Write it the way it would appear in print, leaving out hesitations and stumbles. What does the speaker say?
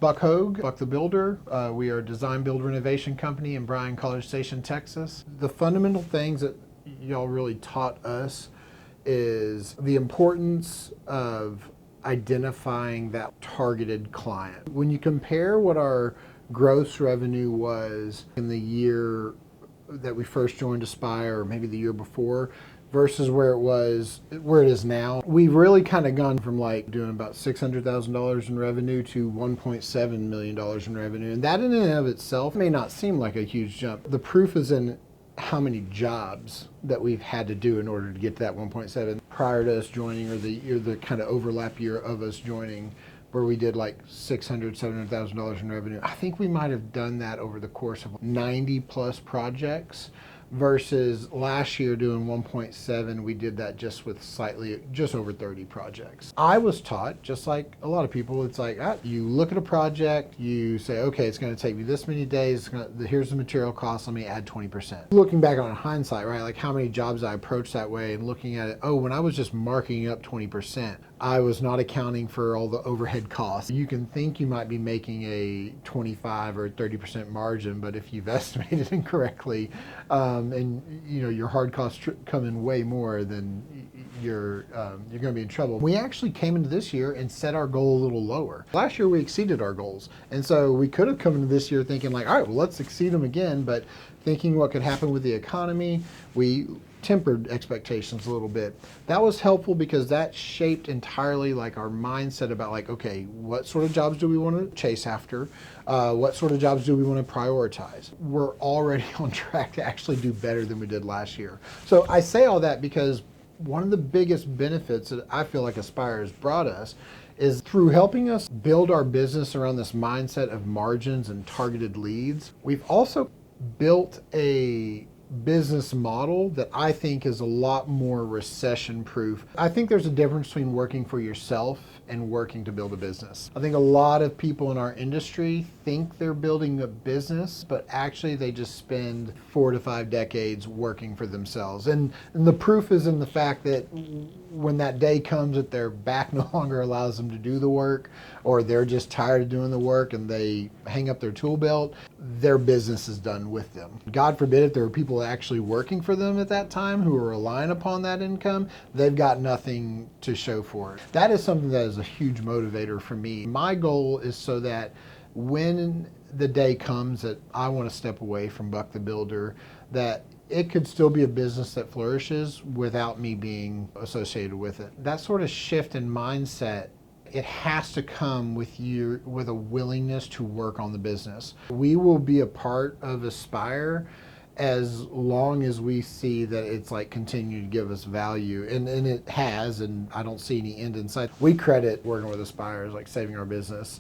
Buck Hogue, Buck the Builder. We are a design build renovation company in Bryan College Station, Texas. The fundamental things that y'all really taught us is the importance of identifying that targeted client. When you compare what our gross revenue was in the year that we first joined Aspire, or maybe the year before, versus where it is now, we've really kind of gone from like doing about $600,000 in revenue to $1.7 million in revenue. And that in and of itself may not seem like a huge jump. The proof is in how many jobs that we've had to do in order to get to that 1.7 prior to us joining, or the kind of overlap year of us joining, where we did like $700,000 in revenue. I think we might have done that over the course of 90 plus projects, versus last year doing 1.7, we did that just with just over 30 projects. I was taught, just like a lot of people, it's like, you look at a project, you say, okay, it's gonna take me this many days, here's the material cost, let me add 20%. Looking back on hindsight, right, like how many jobs I approached that way and looking at it, when I was just marking up 20%, I was not accounting for all the overhead costs. You can think you might be making a 25 or 30% margin, but if you've estimated incorrectly, and your hard costs come in way more, then you're going to be in trouble. We actually came into this year and set our goal a little lower. Last year we exceeded our goals, and so we could have come into this year thinking like, all right, well, let's exceed them again, but thinking what could happen with the economy, we tempered expectations a little bit. That was helpful because that shaped entirely like our mindset about like, okay, what sort of jobs do we want to chase after? What sort of jobs do we want to prioritize? We're already on track to actually do better than we did last year. So I say all that because one of the biggest benefits that I feel like Aspire has brought us is through helping us build our business around this mindset of margins and targeted leads. We've also built a business model that I think is a lot more recession proof. I think there's a difference between working for yourself and working to build a business. I think a lot of people in our industry think they're building a business, but actually they just spend 4 to 5 decades working for themselves. And the proof is in the fact that when that day comes that their back no longer allows them to do the work, or they're just tired of doing the work and they hang up their tool belt, their business is done with them. God forbid if there were people actually working for them at that time who are relying upon that income, they've got nothing to show for it. That is something that is a huge motivator for me. My goal is so that when the day comes that I want to step away from Buck the Builder, that it could still be a business that flourishes without me being associated with it. That sort of shift in mindset, it has to come with a willingness to work on the business. We will be a part of Aspire as long as we see that it's like continue to give us value, and it has, and I don't see any end in sight. We credit working with Aspire as like saving our business.